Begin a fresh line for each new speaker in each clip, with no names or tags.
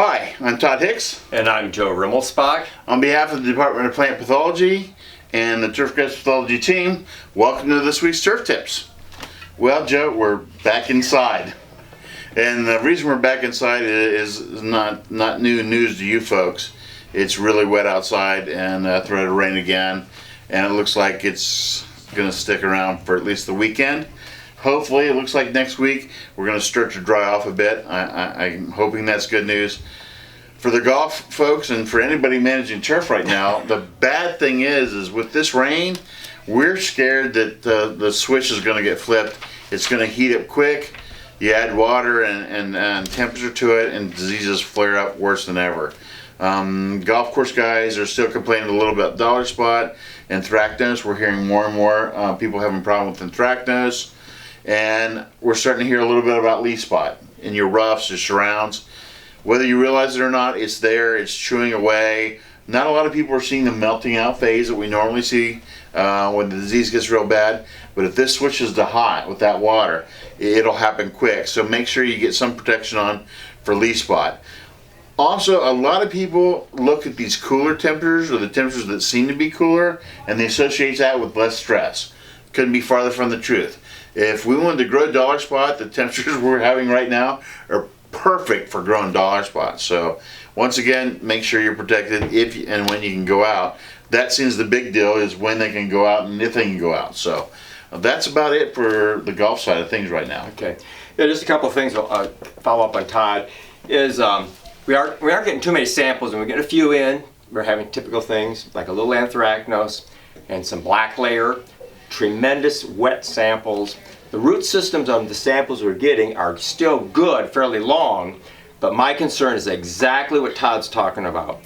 Hi, I'm Todd Hicks.
And I'm Joe Rimmelspach.
On behalf of the Department of Plant Pathology and the Turfgrass Pathology team, welcome to this week's Turf Tips. Well, Joe, we're back inside. And the reason we're back inside is not new news to you folks. It's really wet outside and threatened to rain again. And it looks like it's going to stick around for at least the weekend. Hopefully, it looks like next week we're going to start to dry off a bit. I'm hoping that's good news. For the golf folks and for anybody managing turf right now, the bad thing is with this rain, we're scared that the switch is going to get flipped. It's going to heat up quick. You add water and temperature to it, and diseases flare up worse than ever. Golf course guys are still complaining a little bit about dollar spot and anthracnose. We're hearing more and more people having a problem with anthracnose. And we're starting to hear a little bit about leaf spot in your roughs, your surrounds. Whether you realize it or not, it's there, it's chewing away. Not a lot of people are seeing the melting out phase that we normally see when the disease gets real bad. But if this switches to hot with that water, it'll happen quick. So make sure you get some protection on for leaf spot. Also, a lot of people look at these cooler temperatures or the temperatures that seem to be cooler and they associate that with less stress. Couldn't be farther from the truth. If we wanted to grow dollar spot, the temperatures we're having right now are perfect for growing dollar spot. So once again, make sure you're protected if and when you can go out. That seems the big deal is when they can go out and if they can go out. So that's about it for the golf side of things right now.
Okay. Yeah, just a couple of things I'll follow up on Todd. Is we aren't getting too many samples, and we get a few in. We're having typical things like a little anthracnose and some black layer. Tremendous wet samples. The root systems on the samples we're getting are still good, fairly long, but my concern is exactly what Todd's talking about.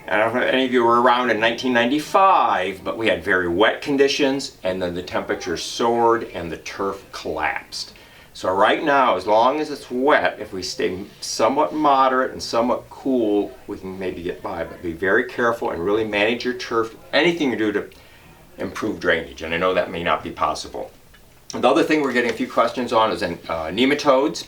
I don't know if any of you were around in 1995, but we had very wet conditions, and then the temperature soared and the turf collapsed. So right now, as long as it's wet, if we stay somewhat moderate and somewhat cool, we can maybe get by, but be very careful and really manage your turf, anything you do to improve drainage, and I know that may not be possible. The other thing we're getting a few questions on is nematodes.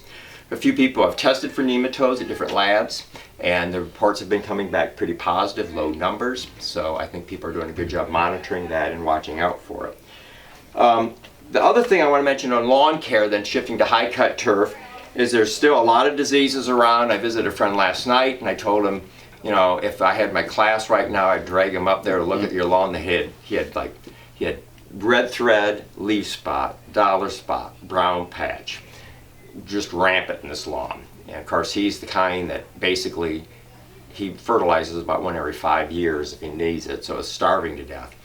A few people have tested for nematodes at different labs, and the reports have been coming back pretty positive, low numbers, so I think people are doing a good job monitoring that and watching out for it. The other thing I want to mention on lawn care, then shifting to high cut turf, is there's still a lot of diseases around. I visited a friend last night and I told him, you know, if I had my class right now, I'd drag him up there to look at your lawn. He had red thread, leaf spot, dollar spot, brown patch, just rampant in this lawn. And of course, he's the kind that basically he fertilizes about one every 5 years if he needs it, so it's starving to death.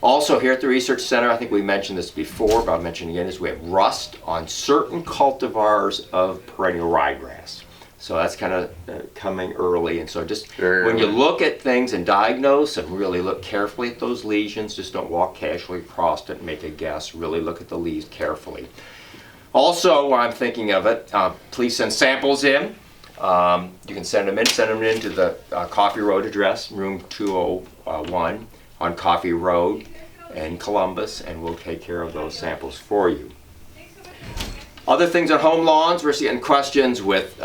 Also, here at the Research Center, I think we mentioned this before, but I'll mention again, is we have rust on certain cultivars of perennial ryegrass. So that's kind of coming early, and so just when you look at things and diagnose and really look carefully at those lesions, just don't walk casually across it and make a guess. Really look at the leaves carefully. Also, while I'm thinking of it, please send samples in. You can send them in to the Coffee Road address, room 201 on Coffee Road in Columbus, and we'll take care of those samples for you. Other things on home lawns, we're seeing questions with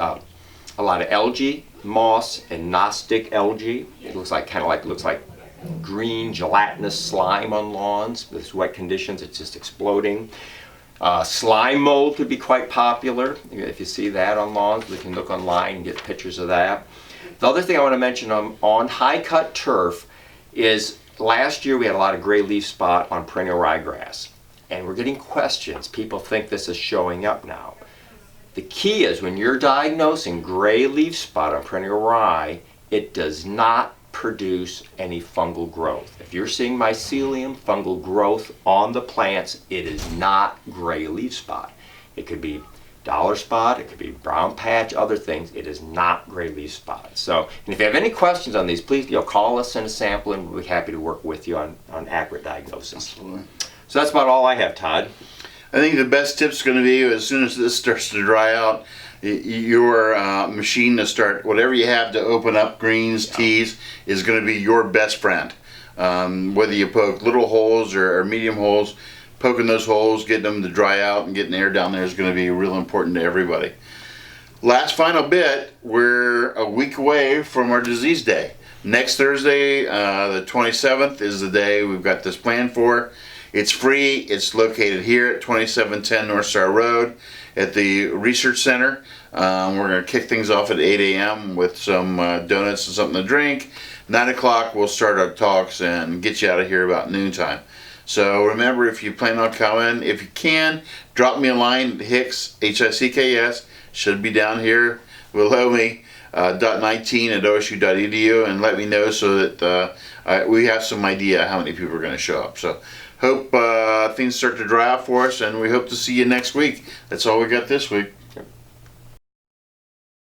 a lot of algae, moss, and Gnostic algae. It looks like green gelatinous slime on lawns. With wet conditions, it's just exploding. Slime mold could be quite popular. If you see that on lawns, we can look online and get pictures of that. The other thing I want to mention on high cut turf is last year we had a lot of gray leaf spot on perennial ryegrass. And we're getting questions. People think this is showing up now. The key is when you're diagnosing gray leaf spot on perennial rye, it does not produce any fungal growth. If you're seeing mycelium, fungal growth on the plants, it is not gray leaf spot. It could be dollar spot, it could be brown patch, other things. It is not gray leaf spot. So, and if you have any questions on these, please call us, send a sample, and we'll be happy to work with you on accurate diagnosis. Absolutely. So that's about all I have, Todd.
I think the best tip's going to be as soon as this starts to dry out, your machine to start, whatever you have to open up greens, tees, is going to be your best friend. Whether you poke little holes or medium holes, poking those holes, getting them to dry out and getting air down there is going to be real important to everybody. last final bit, we're a week away from our disease day. Next Thursday, the 27th, is the day we've got this planned for. It's free. It's located here at 2710 North Star Road at the Research Center. We're going to kick things off at 8 a.m. with some donuts and something to drink. 9 o'clock, we'll start our talks and get you out of here about noontime. So remember, if you plan on coming, if you can, drop me a line, Hicks, Hicks, should be down here below me, .19@osu.edu, and let me know so that we have some idea how many people are going to show up. So hope things start to dry out for us, and we hope to see you next week. That's all we got this week.